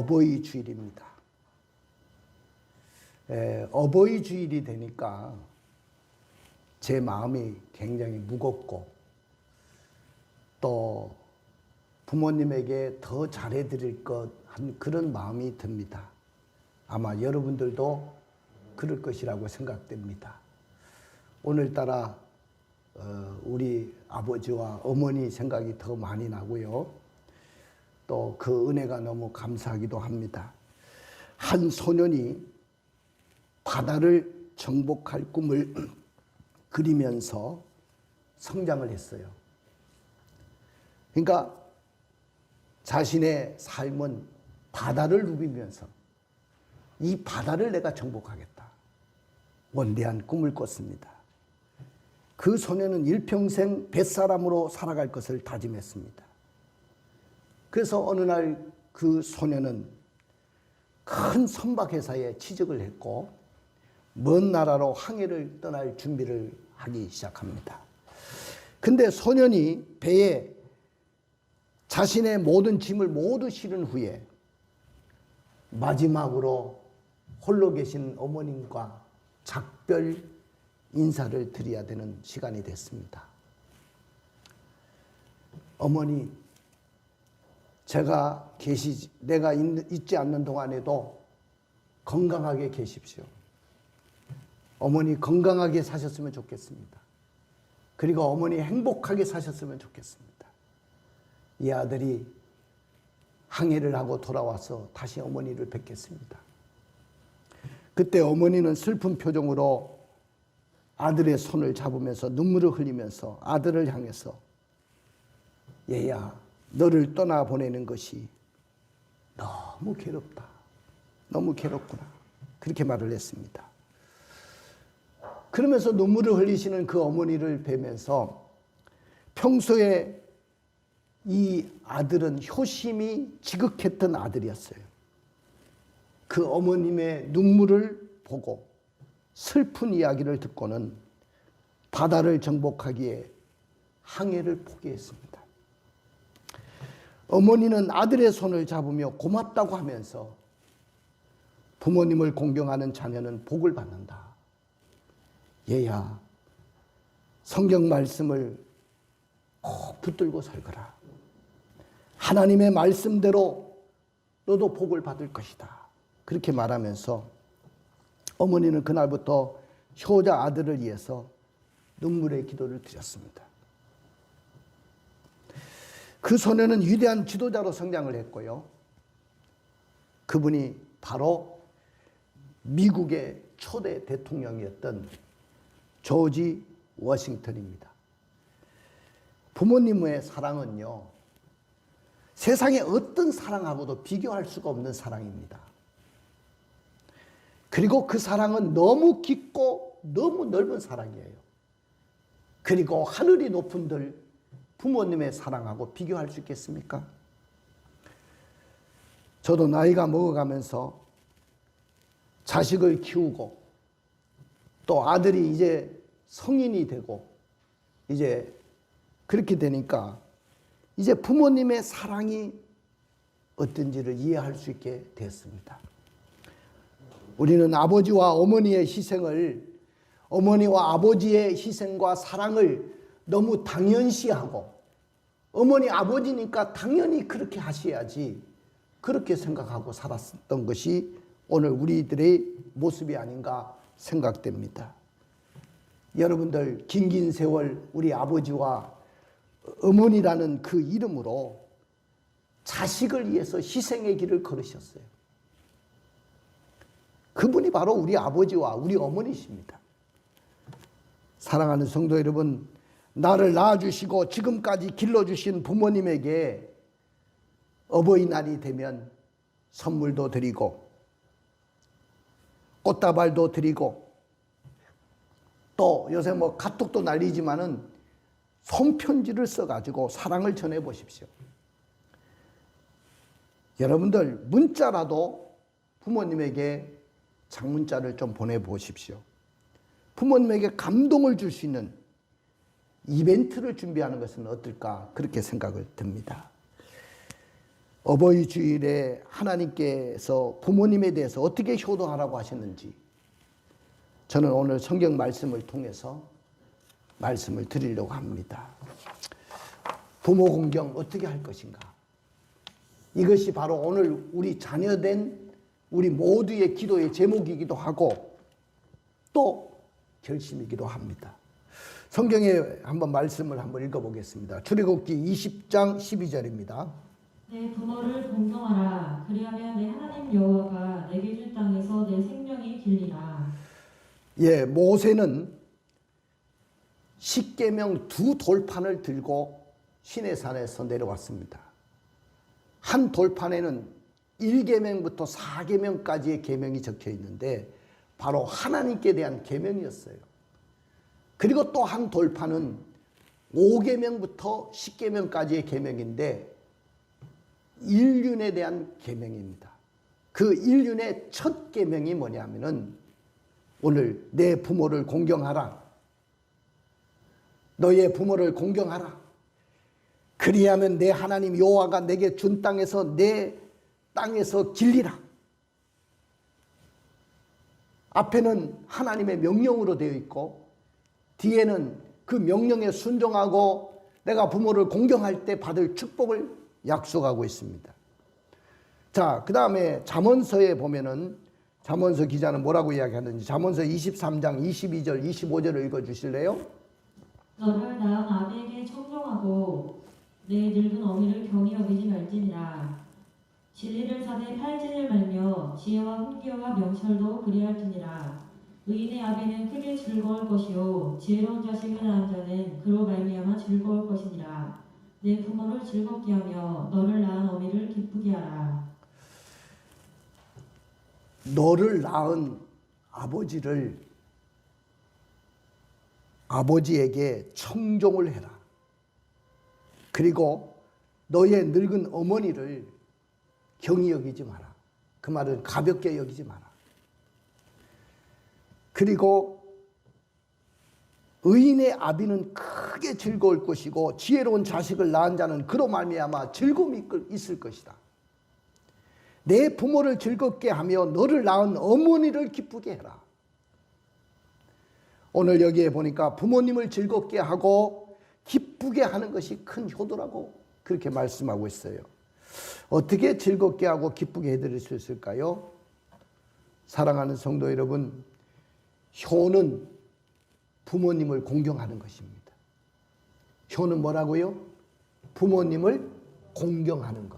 어버이 주일입니다. 어버이 주일이 되니까 제 마음이 굉장히 무겁고 또 부모님에게 더 잘해드릴 것 한 그런 마음이 듭니다. 아마 여러분들도 그럴 것이라고 생각됩니다. 오늘따라 우리 아버지와 어머니 생각이 더 많이 나고요. 또 그 은혜가 너무 감사하기도 합니다. 한 소년이 바다를 정복할 꿈을 그리면서 성장을 했어요. 그러니까 자신의 삶은 바다를 누비면서 이 바다를 내가 정복하겠다. 원대한 꿈을 꿨습니다. 그 소년은 일평생 뱃사람으로 살아갈 것을 다짐했습니다. 그래서 어느 날 그 소년은 큰 선박회사에 취직을 했고 먼 나라로 항해를 떠날 준비를 하기 시작합니다. 근데 소년이 배에 자신의 모든 짐을 모두 실은 후에 마지막으로 홀로 계신 어머님과 작별 인사를 드려야 되는 시간이 됐습니다. 어머니, 내가 있지 않는 동안에도 건강하게 계십시오. 어머니 건강하게 사셨으면 좋겠습니다. 그리고 어머니 행복하게 사셨으면 좋겠습니다. 이 아들이 항해를 하고 돌아와서 다시 어머니를 뵙겠습니다. 그때 어머니는 슬픈 표정으로 아들의 손을 잡으면서 눈물을 흘리면서 아들을 향해서 얘야, 너를 떠나보내는 것이 너무 괴롭다. 너무 괴롭구나. 그렇게 말을 했습니다. 그러면서 눈물을 흘리시는 그 어머니를 뵈면서 평소에 이 아들은 효심이 지극했던 아들이었어요. 그 어머님의 눈물을 보고 슬픈 이야기를 듣고는 바다를 정복하기에 항해를 포기했습니다. 어머니는 아들의 손을 잡으며 고맙다고 하면서 부모님을 공경하는 자녀는 복을 받는다. 얘야, 성경 말씀을 꼭 붙들고 살거라. 하나님의 말씀대로 너도 복을 받을 것이다. 그렇게 말하면서 어머니는 그날부터 효자 아들을 위해서 눈물의 기도를 드렸습니다. 그 소년은 위대한 지도자로 성장을 했고요. 그분이 바로 미국의 초대 대통령이었던 조지 워싱턴입니다. 부모님의 사랑은요, 세상의 어떤 사랑하고도 비교할 수가 없는 사랑입니다. 그리고 그 사랑은 너무 깊고 너무 넓은 사랑이에요. 그리고 하늘이 높은들 부모님의 사랑하고 비교할 수 있겠습니까? 저도 나이가 먹어가면서 자식을 키우고 또 아들이 이제 성인이 되고 이제 그렇게 되니까 이제 부모님의 사랑이 어떤지를 이해할 수 있게 됐습니다. 우리는 아버지와 어머니의 희생을, 어머니와 아버지의 희생과 사랑을 너무 당연시하고 어머니 아버지니까 당연히 그렇게 하셔야지 그렇게 생각하고 살았던 것이 오늘 우리들의 모습이 아닌가 생각됩니다. 여러분들 긴 세월 우리 아버지와 어머니라는 그 이름으로 자식을 위해서 희생의 길을 걸으셨어요. 그분이 바로 우리 아버지와 우리 어머니십니다. 사랑하는 성도 여러분, 나를 낳아주시고 지금까지 길러주신 부모님에게 어버이날이 되면 선물도 드리고 꽃다발도 드리고 또 요새 뭐 카톡도 날리지만은 손편지를 써가지고 사랑을 전해보십시오. 여러분들 문자라도 부모님에게 장문자를 좀 보내보십시오. 부모님에게 감동을 줄 수 있는 이벤트를 준비하는 것은 어떨까 그렇게 생각을 듭니다. 어버이 주일에 하나님께서 부모님에 대해서 어떻게 효도하라고 하셨는지 저는 오늘 성경 말씀을 통해서 말씀을 드리려고 합니다. 부모 공경 어떻게 할 것인가? 이것이 바로 오늘 우리 자녀된 우리 모두의 기도의 제목이기도 하고 또 결심이기도 합니다. 성경에 한번 말씀을 한번 읽어보겠습니다. 출애굽기 20장 12절입니다. 내 부모를 공경하라. 그리하면 내 하나님 여호와가 내게 줄 땅에서 내 생명이 길리라. 예, 모세는 십계명 두 돌판을 들고 시내산에서 내려왔습니다. 한 돌판에는 1계명부터 4계명까지의 계명이 적혀 있는데 바로 하나님께 대한 계명이었어요. 그리고 또 한 돌판은 5계명부터 10계명까지의 계명인데 인륜에 대한 계명입니다. 그 인륜의 첫 계명이 뭐냐면은 오늘 내 부모를 공경하라. 너의 부모를 공경하라. 그리하면 내 하나님 여호와가 내게 준 땅에서 내 땅에서 길리라. 앞에는 하나님의 명령으로 되어 있고 뒤에는 그 명령에 순종하고 내가 부모를 공경할 때 받을 축복을 약속하고 있습니다. 자, 그 다음에 잠언서에 보면은 잠언서 기자는 뭐라고 이야기하는지 잠언서 23장 22절 25절을 읽어주실래요? 너를 낳은 아비에게 청종하고 내 늙은 어미를 경히 여기지 말지니라. 진리를 사되 팔진을 말며 지혜와 훈계와 명철도 그리할지니라. 의인의 아비는 크게 즐거울 것이요 지혜로운 자식을 낳은 자는 그로 말미암아 즐거울 것이니라. 내 부모를 즐겁게 하며 너를 낳은 어미를 기쁘게 하라. 너를 낳은 아버지에게 청종을 해라. 그리고 너의 늙은 어머니를 경히 여기지 마라. 그 말은 가볍게 여기지 마라. 그리고 의인의 아비는 크게 즐거울 것이고 지혜로운 자식을 낳은 자는 그로 말미암아 즐거움이 있을 것이다. 내 부모를 즐겁게 하며 너를 낳은 어머니를 기쁘게 해라. 오늘 여기에 보니까 부모님을 즐겁게 하고 기쁘게 하는 것이 큰 효도라고 그렇게 말씀하고 있어요. 어떻게 즐겁게 하고 기쁘게 해드릴 수 있을까요? 사랑하는 성도 여러분, 효는 부모님을 공경하는 것입니다. 효는 뭐라고요? 부모님을 공경하는 것.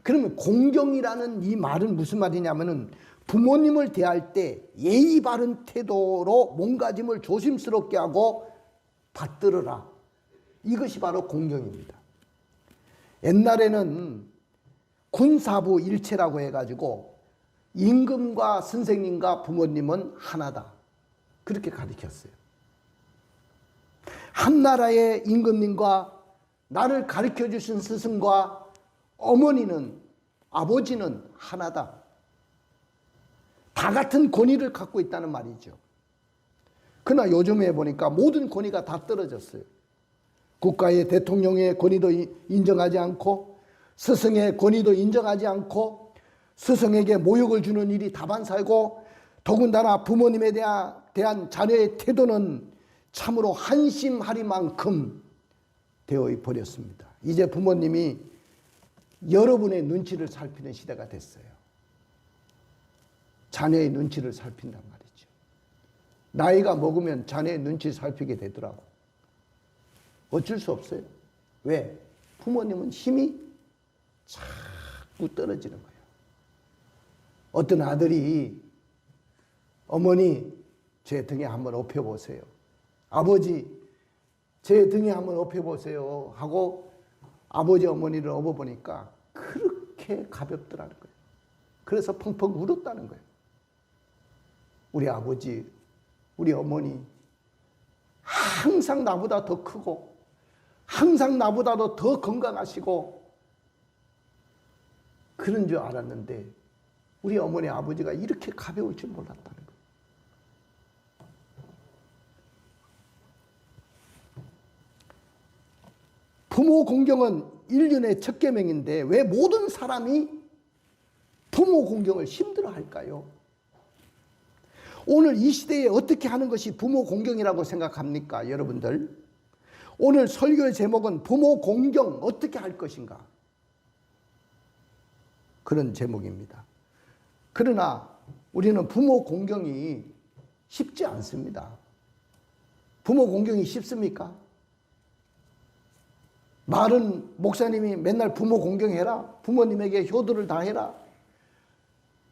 그러면 공경이라는 이 말은 무슨 말이냐면은 부모님을 대할 때 예의 바른 태도로 몸가짐을 조심스럽게 하고 받들어라. 이것이 바로 공경입니다. 옛날에는 군사부 일체라고 해가지고 임금과 선생님과 부모님은 하나다. 그렇게 가르쳤어요. 한 나라의 임금님과 나를 가르쳐 주신 스승과 어머니는, 아버지는 하나다. 다 같은 권위를 갖고 있다는 말이죠. 그러나 요즘에 보니까 모든 권위가 다 떨어졌어요. 국가의 대통령의 권위도 인정하지 않고 스승의 권위도 인정하지 않고 스승에게 모욕을 주는 일이 다반사이고 더군다나 부모님에 대한 자녀의 태도는 참으로 한심하리만큼 되어 버렸습니다. 이제 부모님이 여러분의 눈치를 살피는 시대가 됐어요. 자녀의 눈치를 살핀단 말이죠. 나이가 먹으면 자녀의 눈치 살피게 되더라고. 어쩔 수 없어요. 왜? 부모님은 힘이 자꾸 떨어지는 거예요. 어떤 아들이 어머니 제 등에 한번 업혀보세요. 아버지 제 등에 한번 업혀보세요 하고 아버지 어머니를 업어보니까 그렇게 가볍더라는 거예요. 그래서 펑펑 울었다는 거예요. 우리 아버지, 우리 어머니 항상 나보다 더 크고 항상 나보다도 더 건강하시고 그런 줄 알았는데 우리 어머니 아버지가 이렇게 가벼울 줄 몰랐다는 거예요. 부모 공경은 인륜의 첫 계명인데 왜 모든 사람이 부모 공경을 힘들어 할까요? 오늘 이 시대에 어떻게 하는 것이 부모 공경이라고 생각합니까, 여러분들? 오늘 설교의 제목은 부모 공경 어떻게 할 것인가? 그런 제목입니다. 그러나 우리는 부모 공경이 쉽지 않습니다. 부모 공경이 쉽습니까? 말은 목사님이 맨날 부모 공경해라. 부모님에게 효도를 다해라.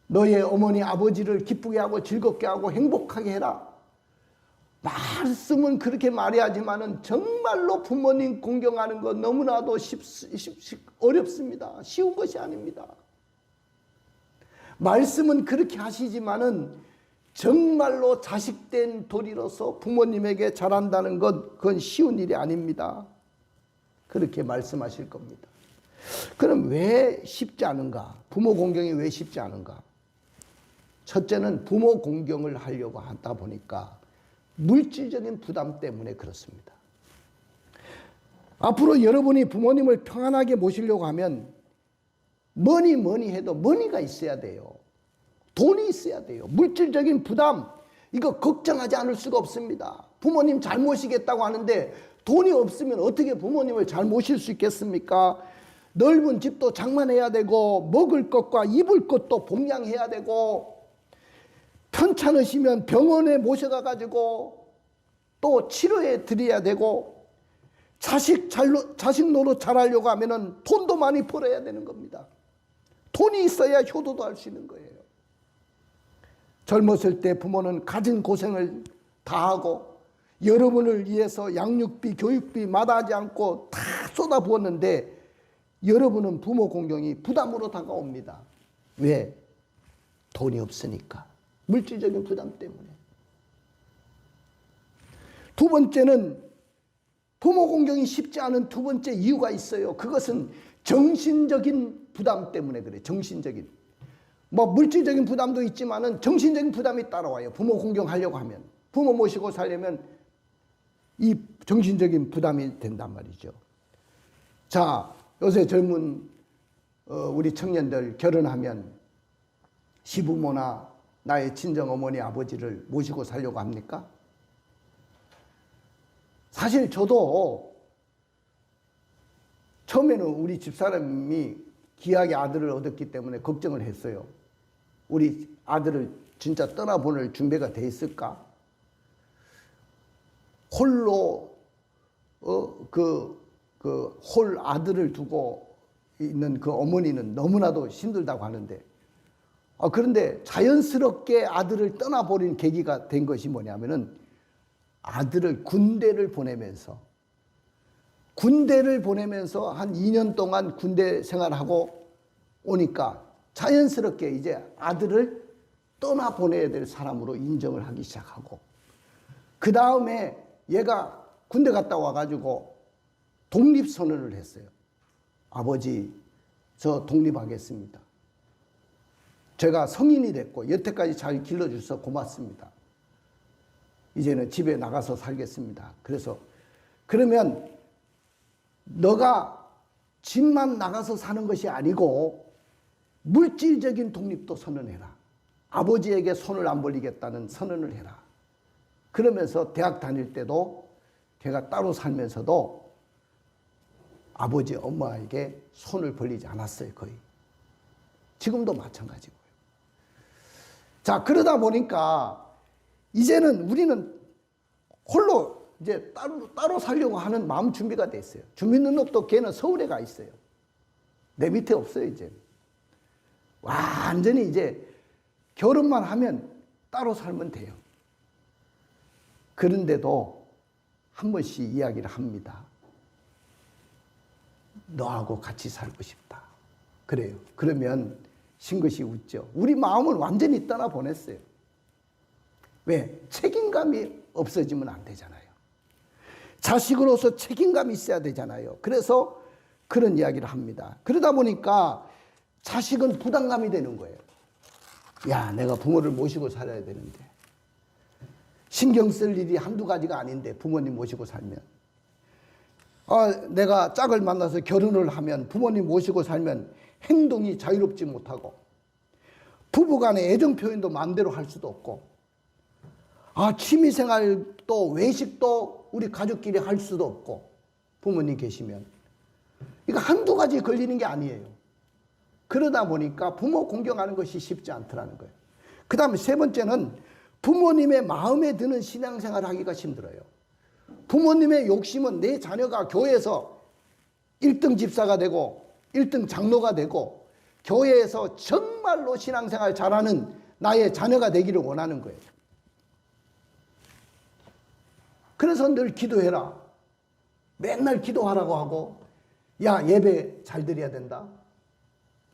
너의 어머니 아버지를 기쁘게 하고 즐겁게 하고 행복하게 해라. 말씀은 그렇게 말해야지만은 정말로 부모님 공경하는 것 너무나도 어렵습니다. 쉬운 것이 아닙니다. 말씀은 그렇게 하시지만은 정말로 자식된 도리로서 부모님에게 잘한다는 것, 그건 쉬운 일이 아닙니다. 그렇게 말씀하실 겁니다. 그럼 왜 쉽지 않은가? 부모 공경이 왜 쉽지 않은가? 첫째는 부모 공경을 하려고 하다 보니까 물질적인 부담 때문에 그렇습니다. 앞으로 여러분이 부모님을 평안하게 모시려고 하면 뭐니 해도 머니가 있어야 돼요. 돈이 있어야 돼요. 물질적인 부담, 이거 걱정하지 않을 수가 없습니다. 부모님 잘 모시겠다고 하는데 돈이 없으면 어떻게 부모님을 잘 모실 수 있겠습니까? 넓은 집도 장만해야 되고 먹을 것과 입을 것도 봉양해야 되고 편찮으시면 병원에 모셔가 가지고 또 치료해 드려야 되고 자식 노릇 잘하려고 하면은 돈도 많이 벌어야 되는 겁니다. 돈이 있어야 효도도 할 수 있는 거예요. 젊었을 때 부모는 가진 고생을 다 하고 여러분을 위해서 양육비, 교육비 마다하지 않고 다 쏟아부었는데 여러분은 부모 공경이 부담으로 다가옵니다. 왜? 돈이 없으니까. 물질적인 부담 때문에. 두 번째는 부모 공경이 쉽지 않은 두 번째 이유가 있어요. 그것은 정신적인 부담 때문에 그래요. 정신적인. 뭐 물질적인 부담도 있지만은 정신적인 부담이 따라와요. 부모 공경하려고 하면. 부모 모시고 살려면 이 정신적인 부담이 된단 말이죠. 자, 요새 젊은 우리 청년들 결혼하면 시부모나 나의 친정 어머니 아버지를 모시고 살려고 합니까? 사실 저도 처음에는 우리 집사람이 귀하게 아들을 얻었기 때문에 걱정을 했어요. 우리 아들을 진짜 떠나보낼 준비가 돼 있을까? 홀로 홀 아들을 두고 있는 그 어머니는 너무나도 힘들다고 하는데 그런데 자연스럽게 아들을 떠나버린 계기가 된 것이 뭐냐면은 아들을 군대를 보내면서 한 2년 동안 군대 생활하고 오니까 자연스럽게 이제 아들을 떠나보내야 될 사람으로 인정을 하기 시작하고 그 다음에 얘가 군대 갔다 와가지고 독립선언을 했어요. 아버지, 저 독립하겠습니다. 제가 성인이 됐고 여태까지 잘 길러주셔서 고맙습니다. 이제는 집에 나가서 살겠습니다. 그래서 그러면 너가 집만 나가서 사는 것이 아니고 물질적인 독립도 선언해라. 아버지에게 손을 안 벌리겠다는 선언을 해라. 그러면서 대학 다닐 때도 걔가 따로 살면서도 아버지, 엄마에게 손을 벌리지 않았어요, 거의. 지금도 마찬가지고요. 자, 그러다 보니까 이제는 우리는 홀로 이제 따로 살려고 하는 마음 준비가 돼 있어요. 주민등록도 걔는 서울에 가 있어요. 내 밑에 없어요, 이제. 완전히 이제 결혼만 하면 따로 살면 돼요. 그런데도 한 번씩 이야기를 합니다. 너하고 같이 살고 싶다. 그래요. 그러면 신것이 웃죠. 우리 마음을 완전히 떠나보냈어요. 왜? 책임감이 없어지면 안 되잖아요. 자식으로서 책임감이 있어야 되잖아요. 그래서 그런 이야기를 합니다. 그러다 보니까 자식은 부담감이 되는 거예요. 야, 내가 부모를 모시고 살아야 되는데. 신경 쓸 일이 한두 가지가 아닌데 부모님 모시고 살면. 내가 짝을 만나서 결혼을 하면 부모님 모시고 살면 행동이 자유롭지 못하고 부부간의 애정 표현도 마음대로 할 수도 없고 취미생활도 외식도 우리 가족끼리 할 수도 없고 부모님 계시면 이거 한두 가지 걸리는 게 아니에요. 그러다 보니까 부모 공경하는 것이 쉽지 않더라는 거예요. 그 다음에 세 번째는 부모님의 마음에 드는 신앙생활을 하기가 힘들어요. 부모님의 욕심은 내 자녀가 교회에서 1등 집사가 되고 1등 장로가 되고 교회에서 정말로 신앙생활 잘하는 나의 자녀가 되기를 원하는 거예요. 그래서 늘 기도해라. 맨날 기도하라고 하고 예배 잘 드려야 된다.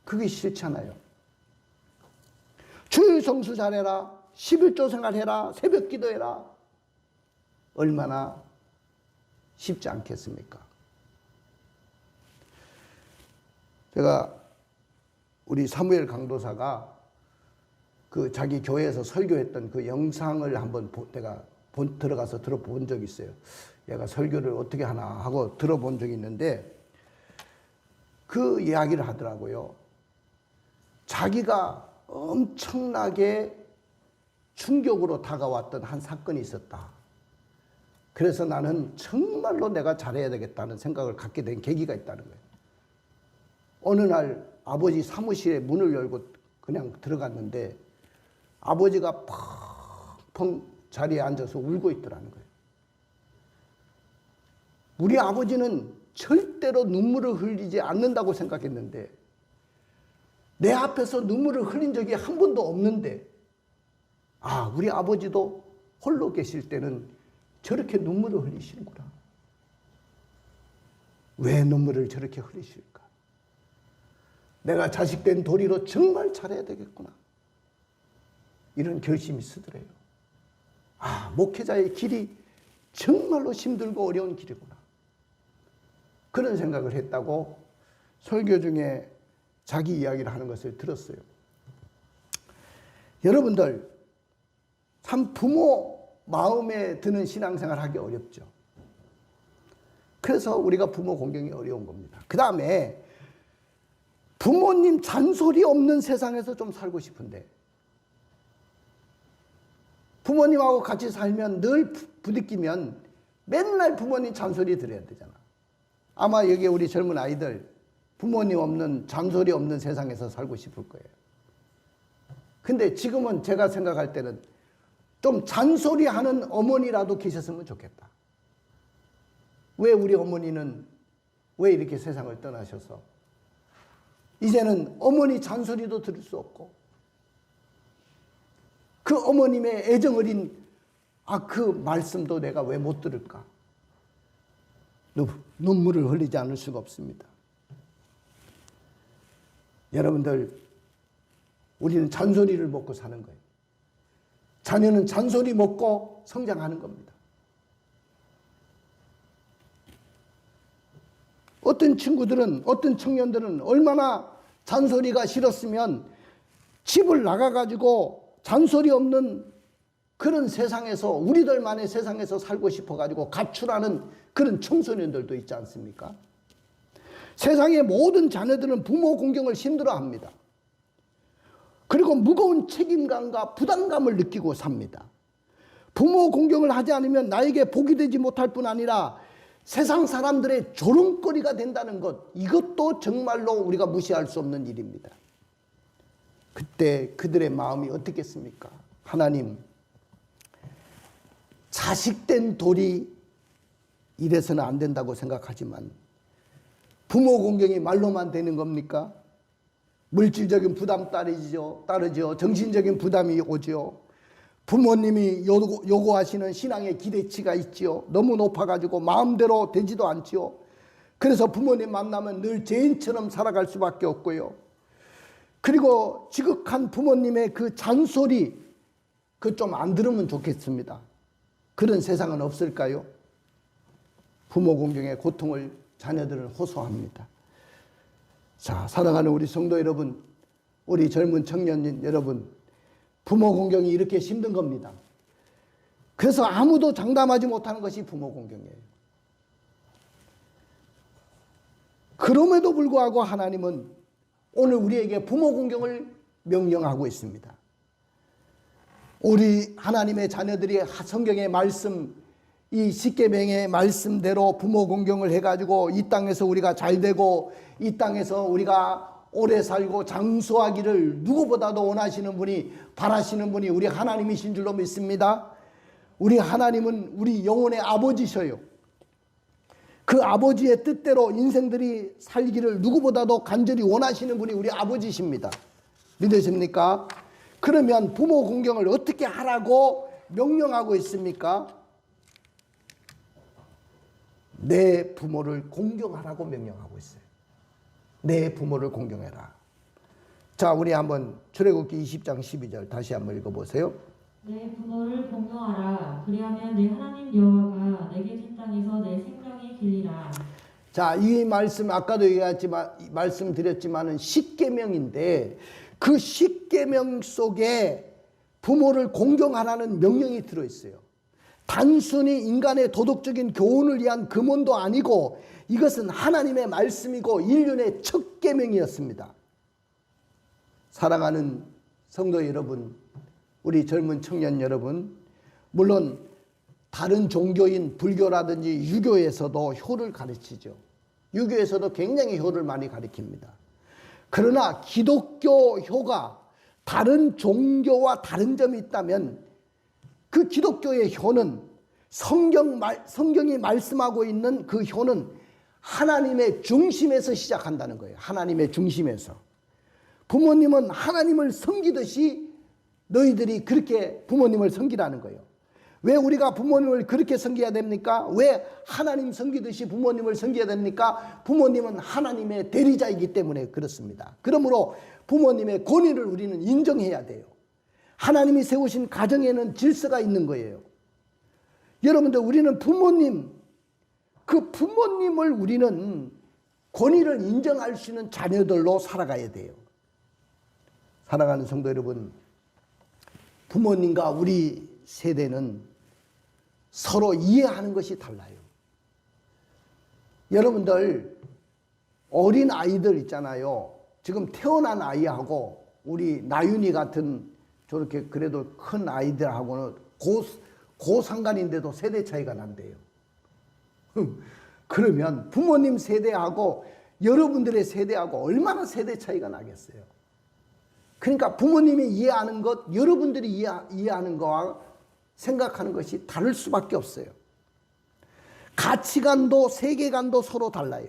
그게 싫잖아요. 주일 성수 잘해라. 11조 생활해라. 새벽 기도해라. 얼마나 쉽지 않겠습니까? 제가 우리 사무엘 강도사가 그 자기 교회에서 설교했던 그 영상을 한번 내가 들어가서 들어본 적이 있어요. 얘가 설교를 어떻게 하나 하고 들어본 적이 있는데 그 이야기를 하더라고요. 자기가 엄청나게 충격으로 다가왔던 한 사건이 있었다. 그래서 나는 정말로 내가 잘해야 되겠다는 생각을 갖게 된 계기가 있다는 거예요. 어느 날 아버지 사무실에 문을 열고 그냥 들어갔는데 아버지가 펑펑 자리에 앉아서 울고 있더라는 거예요. 우리 아버지는 절대로 눈물을 흘리지 않는다고 생각했는데 내 앞에서 눈물을 흘린 적이 한 번도 없는데 우리 아버지도 홀로 계실 때는 저렇게 눈물을 흘리시는구나. 왜 눈물을 저렇게 흘리실까? 내가 자식된 도리로 정말 잘해야 되겠구나. 이런 결심이 쓰더래요. 목회자의 길이 정말로 힘들고 어려운 길이구나. 그런 생각을 했다고 설교 중에 자기 이야기를 하는 것을 들었어요. 여러분들 참 부모 마음에 드는 신앙생활 하기 어렵죠. 그래서 우리가 부모 공경이 어려운 겁니다. 그 다음에 부모님 잔소리 없는 세상에서 좀 살고 싶은데 부모님하고 같이 살면 늘 부딪히면 맨날 부모님 잔소리 들어야 되잖아. 아마 여기 우리 젊은 아이들 부모님 없는 잔소리 없는 세상에서 살고 싶을 거예요. 근데 지금은 제가 생각할 때는 좀 잔소리하는 어머니라도 계셨으면 좋겠다. 왜 우리 어머니는 왜 이렇게 세상을 떠나셔서 이제는 어머니 잔소리도 들을 수 없고 그 어머님의 애정 어린 그 말씀도 내가 왜 못 들을까? 눈물을 흘리지 않을 수가 없습니다. 여러분들 우리는 잔소리를 먹고 사는 거예요. 자녀는 잔소리 먹고 성장하는 겁니다. 어떤 친구들은 어떤 청년들은 얼마나 잔소리가 싫었으면 집을 나가가지고 잔소리 없는 그런 세상에서 우리들만의 세상에서 살고 싶어가지고 가출하는 그런 청소년들도 있지 않습니까? 세상의 모든 자녀들은 부모 공경을 힘들어합니다. 그리고 무거운 책임감과 부담감을 느끼고 삽니다. 부모 공경을 하지 않으면 나에게 복이 되지 못할 뿐 아니라 세상 사람들의 조롱거리가 된다는 것, 이것도 정말로 우리가 무시할 수 없는 일입니다. 그때 그들의 마음이 어떻겠습니까? 하나님, 자식된 돌이 이래서는 안 된다고 생각하지만 부모 공경이 말로만 되는 겁니까? 물질적인 부담 따르죠. 정신적인 부담이 오죠. 부모님이 요구하시는 신앙의 기대치가 있지요. 너무 높아가지고 마음대로 되지도 않지요. 그래서 부모님 만나면 늘 죄인처럼 살아갈 수밖에 없고요. 그리고 지극한 부모님의 그 잔소리, 그 좀 안 들으면 좋겠습니다. 그런 세상은 없을까요? 부모 공경의 고통을 자녀들은 호소합니다. 자, 사랑하는 우리 성도 여러분, 우리 젊은 청년 여러분, 부모 공경이 이렇게 힘든 겁니다. 그래서 아무도 장담하지 못하는 것이 부모 공경이에요. 그럼에도 불구하고 하나님은 오늘 우리에게 부모 공경을 명령하고 있습니다. 우리 하나님의 자녀들이 성경의 말씀, 이 십계명의 말씀대로 부모 공경을 해가지고 이 땅에서 우리가 잘되고 이 땅에서 우리가 오래 살고 장수하기를 누구보다도 원하시는 분이, 바라시는 분이 우리 하나님이신 줄로 믿습니다. 우리 하나님은 우리 영혼의 아버지셔요. 그 아버지의 뜻대로 인생들이 살기를 누구보다도 간절히 원하시는 분이 우리 아버지십니다. 믿으십니까? 그러면 부모 공경을 어떻게 하라고 명령하고 있습니까? 내 부모를 공경하라고 명령하고 있어요. 내 부모를 공경해라. 자, 우리 한번 출애굽기 20장 12절 다시 한번 읽어보세요. 내 부모를 공경하라. 그리하면 내 하나님 여호와가 내게 준 땅에서 내 생명이 길리라. 자, 이 말씀 아까도 말씀드렸지만은 십계명인데 그 십계명 속에 부모를 공경하라는 명령이 들어 있어요. 단순히 인간의 도덕적인 교훈을 위한 금원도 아니고 이것은 하나님의 말씀이고 인륜의 첫 계명이었습니다. 사랑하는 성도 여러분, 우리 젊은 청년 여러분, 물론 다른 종교인 불교라든지 유교에서도 효를 가르치죠. 유교에서도 굉장히 효를 많이 가르칩니다. 그러나 기독교 효가 다른 종교와 다른 점이 있다면 그 기독교의 효는 성경이 말씀하고 있는 그 효는 하나님의 중심에서 시작한다는 거예요. 하나님의 중심에서. 부모님은 하나님을 섬기듯이 너희들이 그렇게 부모님을 섬기라는 거예요. 왜 우리가 부모님을 그렇게 섬겨야 됩니까? 왜 하나님 섬기듯이 부모님을 섬겨야 됩니까? 부모님은 하나님의 대리자이기 때문에 그렇습니다. 그러므로 부모님의 권위를 우리는 인정해야 돼요. 하나님이 세우신 가정에는 질서가 있는 거예요. 여러분들, 우리는 부모님, 그 부모님을 우리는 권위를 인정할 수 있는 자녀들로 살아가야 돼요. 사랑하는 성도 여러분, 부모님과 우리 세대는 서로 이해하는 것이 달라요. 여러분들, 어린 아이들 있잖아요. 지금 태어난 아이하고 우리 나윤이 같은 저렇게 그래도 큰 아이들하고는 고상간인데도 세대 차이가 난대요. 그러면 부모님 세대하고 여러분들의 세대하고 얼마나 세대 차이가 나겠어요. 그러니까 부모님이 이해하는 것, 여러분들이 이해하는 것과 생각하는 것이 다를 수밖에 없어요. 가치관도 세계관도 서로 달라요.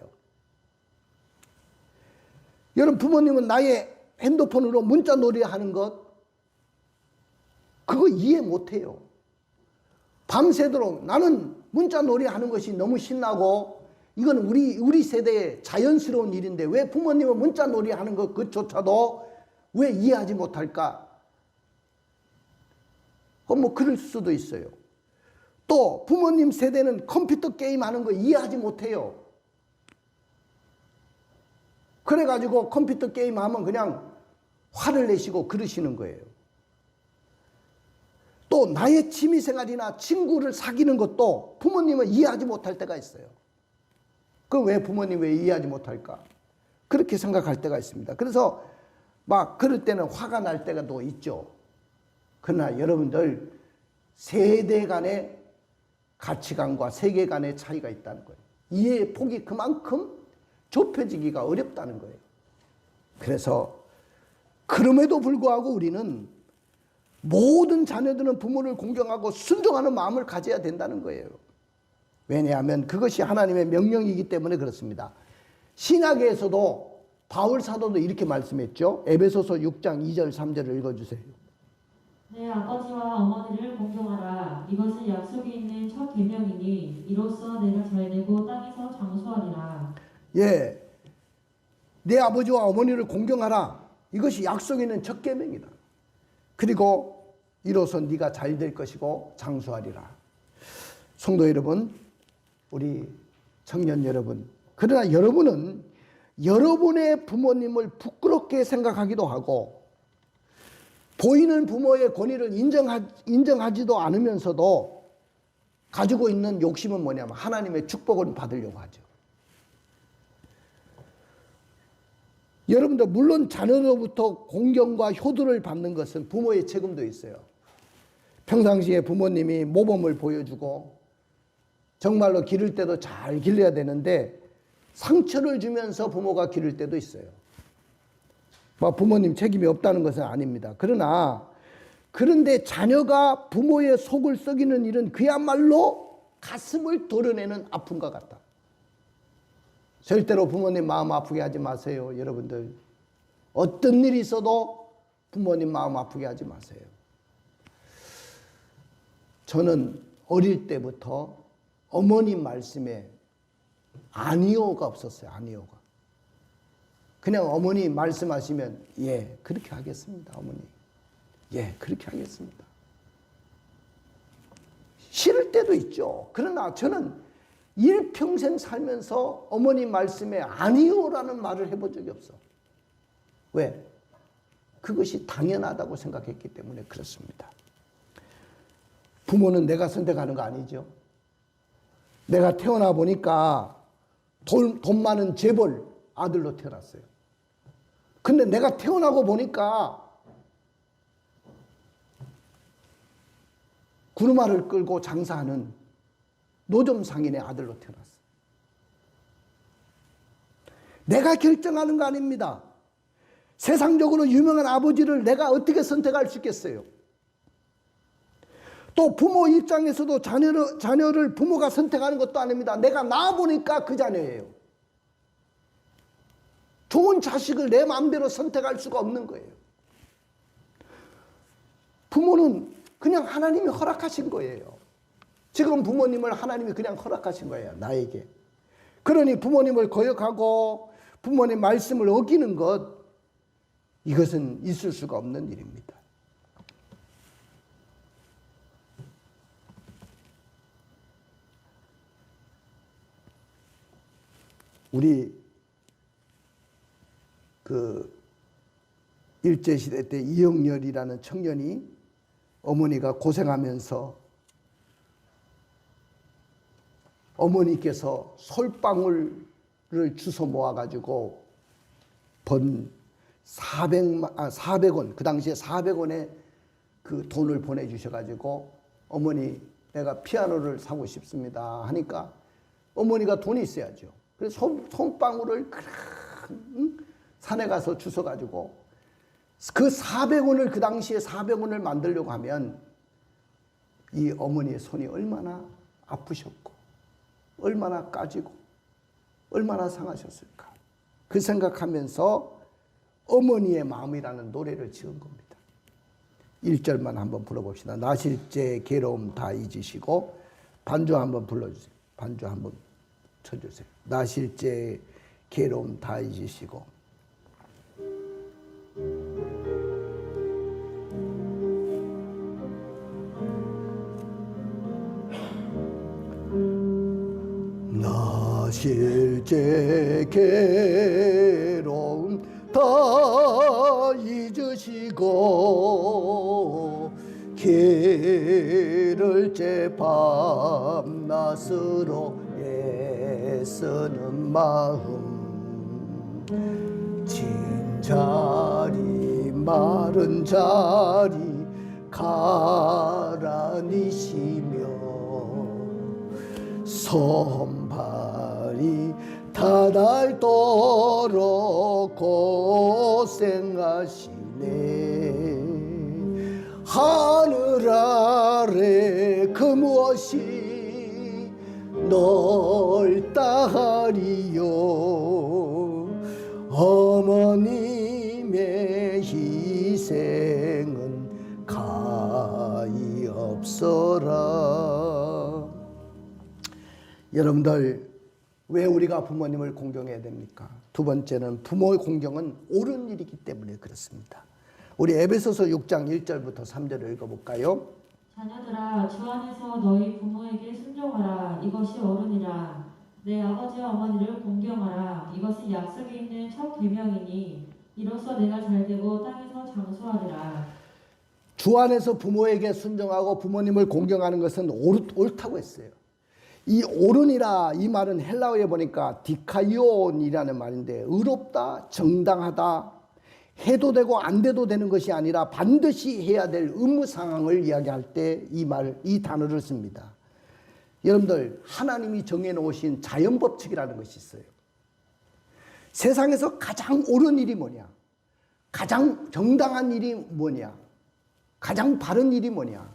여러분, 부모님은 나의 핸드폰으로 문자 놀이하는 것, 그거 이해 못해요. 밤새도록 나는 문자 놀이하는 것이 너무 신나고 이건 우리 세대의 자연스러운 일인데 왜 부모님은 문자 놀이하는 것 그조차도 왜 이해하지 못할까? 뭐 그럴 수도 있어요. 또 부모님 세대는 컴퓨터 게임하는 거 이해하지 못해요. 그래가지고 컴퓨터 게임하면 그냥 화를 내시고 그러시는 거예요. 또 나의 취미생활이나 친구를 사귀는 것도 부모님은 이해하지 못할 때가 있어요. 그럼 왜 부모님 왜 이해하지 못할까? 그렇게 생각할 때가 있습니다. 그래서 막 그럴 때는 화가 날 때가 또 있죠. 그러나 여러분들, 세대 간의 가치관과 세계관의 차이가 있다는 거예요. 이해의 폭이 그만큼 좁혀지기가 어렵다는 거예요. 그래서 그럼에도 불구하고 우리는 모든 자녀들은 부모를 공경하고 순종하는 마음을 가져야 된다는 거예요. 왜냐하면 그것이 하나님의 명령이기 때문에 그렇습니다. 신약에서도 바울 사도도 이렇게 말씀했죠. 에베소서 6장 2절 3절을 읽어주세요. 내 아버지와 어머니를 공경하라. 이것은 약속이 있는 첫 계명이니 이로써 내가 잘되고 땅에서 장수하리라. 예, 내 아버지와 어머니를 공경하라. 이것이 약속이 있는 첫 계명이다. 그리고 이로써 네가 잘 될 것이고 장수하리라. 성도 여러분, 우리 청년 여러분, 그러나 여러분은 여러분의 부모님을 부끄럽게 생각하기도 하고 보이는 부모의 권위를 인정하지도 않으면서도 가지고 있는 욕심은 뭐냐면 하나님의 축복을 받으려고 하죠. 여러분들 물론 자녀로부터 공경과 효도를 받는 것은 부모의 책임도 있어요. 평상시에 부모님이 모범을 보여주고 정말로 기를 때도 잘 길러야 되는데 상처를 주면서 부모가 기를 때도 있어요. 부모님 책임이 없다는 것은 아닙니다. 그런데 자녀가 부모의 속을 썩이는 일은 그야말로 가슴을 도려내는 아픔과 같다. 절대로 부모님 마음 아프게 하지 마세요. 여러분들 어떤 일이 있어도 부모님 마음 아프게 하지 마세요. 저는 어릴 때부터 어머님 말씀에 아니오가 없었어요. 아니오가. 그냥 어머니 말씀하시면 예 그렇게 하겠습니다. 어머니 예 그렇게 하겠습니다. 싫을 때도 있죠. 그러나 저는 일평생 살면서 어머니 말씀에 아니오라는 말을 해본 적이 없어. 왜? 그것이 당연하다고 생각했기 때문에 그렇습니다. 부모는 내가 선택하는 거 아니죠. 내가 태어나 보니까 돈 많은 재벌 아들로 태어났어요. 근데 내가 태어나고 보니까 구르마를 끌고 장사하는 노점 상인의 아들로 태어났어요. 내가 결정하는 거 아닙니다. 세상적으로 유명한 아버지를 내가 어떻게 선택할 수 있겠어요? 또 부모 입장에서도 자녀를 부모가 선택하는 것도 아닙니다. 내가 낳아보니까 그 자녀예요. 좋은 자식을 내 마음대로 선택할 수가 없는 거예요. 부모는 그냥 하나님이 허락하신 거예요. 지금 부모님을 하나님이 그냥 허락하신 거예요. 나에게. 그러니 부모님을 거역하고 부모님 말씀을 어기는 것, 이것은 있을 수가 없는 일입니다. 우리 일제시대 때 이영렬이라는 청년이 어머니가 고생하면서 어머니께서 솔방울을 주워 모아가지고 번 400원, 그 당시에 400원의 그 돈을 보내주셔가지고 어머니 내가 피아노를 사고 싶습니다 하니까 어머니가 돈이 있어야죠. 그래서 손방울을 산에 가서 주워가지고 그 400원을 그 당시에 400원을 만들려고 하면 이 어머니의 손이 얼마나 아프셨고 얼마나 까지고 얼마나 상하셨을까. 그 생각하면서 어머니의 마음이라는 노래를 지은 겁니다. 1절만 한번 불러봅시다. 나실제 괴로움 다 잊으시고 반주 한번 불러주세요. 반주 한번 쳐주세요. 나실제 괴로움 다 잊으시고 나실제 괴로움 다 잊으시고 게을째 밤낮으로 애쓰는 마음 진 자리 마른 자리 가라니시며 손발이 다닳도록 고생하시네. 하늘 아래 그 무엇이 넓다 하리요. 어머님의 희생은 가히 없어라. 여러분들 왜 우리가 부모님을 공경해야 됩니까? 두 번째는 부모의 공경은 옳은 일이기 때문에 그렇습니다. 우리 에베소서 6장 1절부터 3절을 읽어볼까요? 자녀들아 주 안에서 너희 부모에게 순종하라. 이것이 옳으니라. 내 아버지와 어머니를 공경하라. 이것은 약속이 있는 첫 계명이니 이로써 내가 잘되고 땅에서 장수하리라. 주 안에서 부모에게 순종하고 부모님을 공경하는 것은 옳다고 했어요. 이 옳으니라 이 말은 헬라어에 보니까 디카이온이라는 말인데 의롭다, 정당하다, 해도 되고 안 돼도 되는 것이 아니라 반드시 해야 될 의무 상황을 이야기할 때 이 단어를 씁니다. 여러분들, 하나님이 정해놓으신 자연 법칙이라는 것이 있어요. 세상에서 가장 옳은 일이 뭐냐? 가장 정당한 일이 뭐냐? 가장 바른 일이 뭐냐?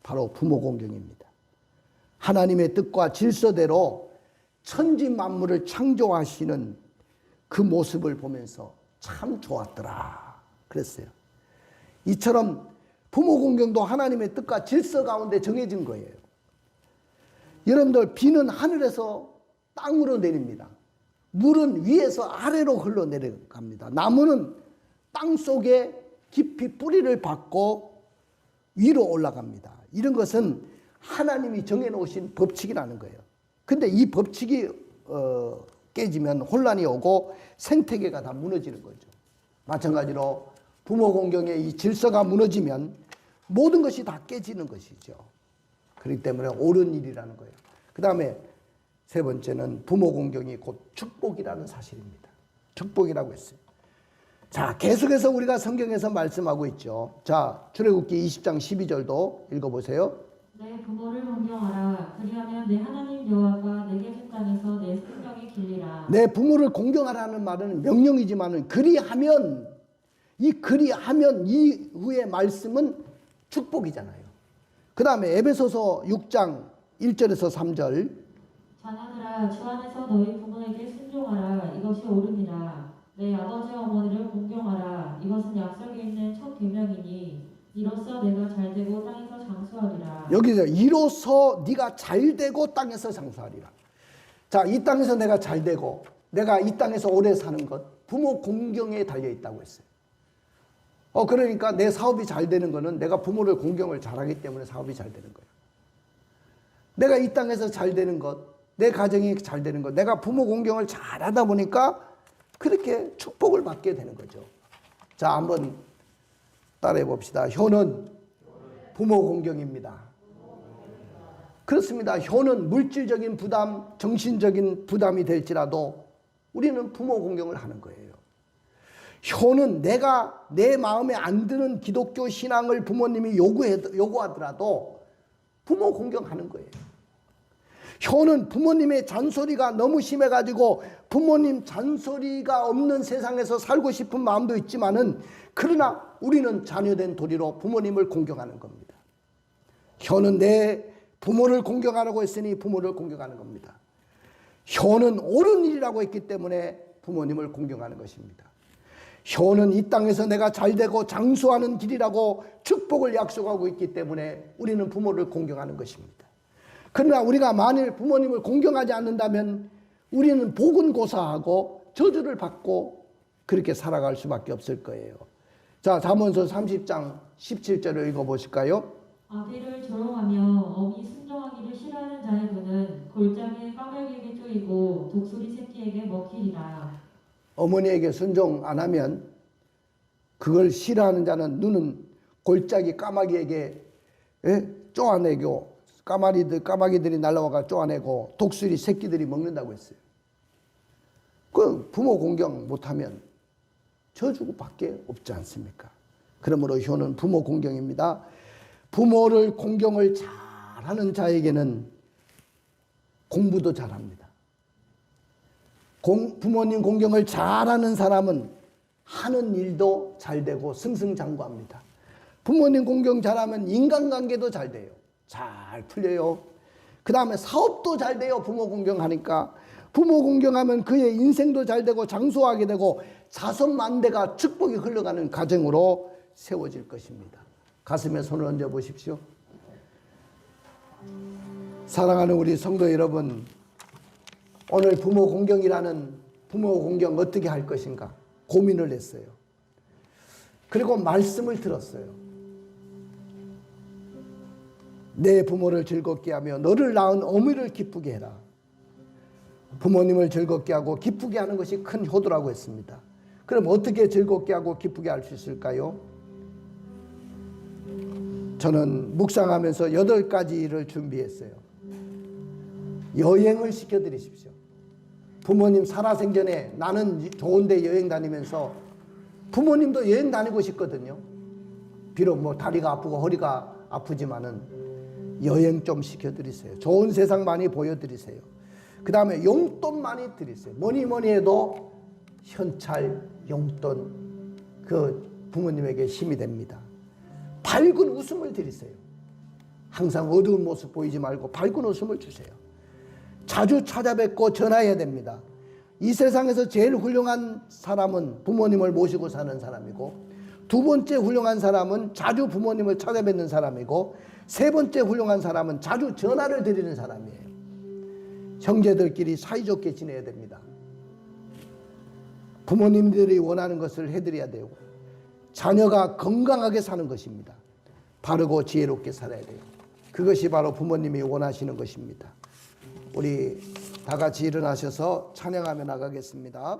바로 부모 공경입니다. 하나님의 뜻과 질서대로 천지 만물을 창조하시는 그 모습을 보면서 참 좋았더라 그랬어요. 이처럼 부모 공경도 하나님의 뜻과 질서 가운데 정해진 거예요. 여러분들, 비는 하늘에서 땅으로 내립니다. 물은 위에서 아래로 흘러내려갑니다. 나무는 땅 속에 깊이 뿌리를 받고 위로 올라갑니다. 이런 것은 하나님이 정해놓으신 법칙이라는 거예요. 근데 이 법칙이 깨지면 혼란이 오고 생태계가 다 무너지는 거죠. 마찬가지로 부모 공경의 이 질서가 무너지면 모든 것이 다 깨지는 것이죠. 그렇기 때문에 옳은 일이라는 거예요. 그 다음에 세 번째는 부모 공경이 곧 축복이라는 사실입니다. 축복이라고 했어요. 자, 계속해서 우리가 성경에서 말씀하고 있죠. 자, 출애굽기 20장 12절도 읽어보세요. 내 부모를 공경하라. 그리하면 내 하나님 여호와가 내게 준 땅에서 내 생명이 길리라. 내 부모를 공경하라는 말은 명령이지만은 그리하면 이후의 말씀은 축복이잖아요. 그 다음에 에베소서 6장 1절에서 3절. 자녀들아, 주 안에서 너희 부모에게 순종하라. 이것이 옳으니라. 내 아버지 어머니를 공경하라. 이것은 약속에 있는 첫 계명이니 이로써 내가 잘되고 땅에서 장수하리라. 여기서 이로써 네가 잘되고 땅에서 장수하리라. 자, 이 땅에서 내가 잘되고 내가 이 땅에서 오래 사는 것, 부모 공경에 달려 있다고 했어요. 그러니까 내 사업이 잘 되는 거는 내가 부모를 공경을 잘하기 때문에 사업이 잘 되는 거예요. 내가 이 땅에서 잘 되는 것, 내 가정이 잘 되는 것, 내가 부모 공경을 잘하다 보니까 그렇게 축복을 받게 되는 거죠. 자, 한번 따라해 봅시다. 효는 부모 공경입니다. 그렇습니다. 효는 물질적인 부담, 정신적인 부담이 될지라도 우리는 부모 공경을 하는 거예요. 효는 내가 내 마음에 안 드는 기독교 신앙을 부모님이 요구하더라도 부모 공경하는 거예요. 효는 부모님의 잔소리가 너무 심해가지고 부모님 잔소리가 없는 세상에서 살고 싶은 마음도 있지만은 그러나 우리는 자녀된 도리로 부모님을 공경하는 겁니다. 효는 내 부모를 공경하라고 했으니 부모를 공경하는 겁니다. 효는 옳은 일이라고 했기 때문에 부모님을 공경하는 것입니다. 효는 이 땅에서 내가 잘되고 장수하는 길이라고 축복을 약속하고 있기 때문에 우리는 부모를 공경하는 것입니다. 그러나 우리가 만일 부모님을 공경하지 않는다면 우리는 복은 고사하고 저주를 받고 그렇게 살아갈 수밖에 없을 거예요. 자, 잠언서 30장 17절을 읽어보실까요? 아비를 조롱하며 어미 순종하기를 싫어하는 자의 눈은 골짜기에 까닭에게 쪼이고 독수리 새끼에게 먹히리라. 어머니에게 순종 안 하면 그걸 싫어하는 자는 눈은 골짜기 까마귀에게 쪼아내고 까마귀들이 날라와가 쪼아내고 독수리 새끼들이 먹는다고 했어요. 그 부모 공경 못하면 저주밖에 없지 않습니까? 그러므로 효는 부모 공경입니다. 부모를 공경을 잘하는 자에게는 공부도 잘합니다. 부모님 공경을 잘하는 사람은 하는 일도 잘되고 승승장구합니다. 부모님 공경 잘하면 인간관계도 잘 돼요. 잘 풀려요. 그 다음에 사업도 잘 돼요. 부모 공경하니까. 부모 공경하면 그의 인생도 잘 되고 장수하게 되고 자손만대가 축복이 흘러가는 가정으로 세워질 것입니다. 가슴에 손을 얹어 보십시오. 사랑하는 우리 성도 여러분, 오늘 부모 공경이라는 부모 공경 어떻게 할 것인가 고민을 했어요. 그리고 말씀을 들었어요. 내 부모를 즐겁게 하며 너를 낳은 어미를 기쁘게 해라. 부모님을 즐겁게 하고 기쁘게 하는 것이 큰 효도라고 했습니다. 그럼 어떻게 즐겁게 하고 기쁘게 할 수 있을까요? 저는 묵상하면서 8가지를 준비했어요. 여행을 시켜드리십시오. 부모님 살아생전에 나는 좋은데 여행 다니면서 부모님도 여행 다니고 싶거든요. 비록 뭐 다리가 아프고 허리가 아프지만은 여행 좀 시켜드리세요. 좋은 세상 많이 보여드리세요. 그 다음에 용돈 많이 드리세요. 뭐니 해도 현찰, 용돈 그 부모님에게 힘이 됩니다. 밝은 웃음을 드리세요. 항상 어두운 모습 보이지 말고 밝은 웃음을 주세요. 자주 찾아뵙고 전화해야 됩니다. 이 세상에서 제일 훌륭한 사람은 부모님을 모시고 사는 사람이고, 두 번째 훌륭한 사람은 자주 부모님을 찾아뵙는 사람이고, 세 번째 훌륭한 사람은 자주 전화를 드리는 사람이에요. 형제들끼리 사이좋게 지내야 됩니다. 부모님들이 원하는 것을 해드려야 되고, 자녀가 건강하게 사는 것입니다. 바르고 지혜롭게 살아야 돼요. 그것이 바로 부모님이 원하시는 것입니다. 우리 다 같이 일어나셔서 찬양하며 나가겠습니다.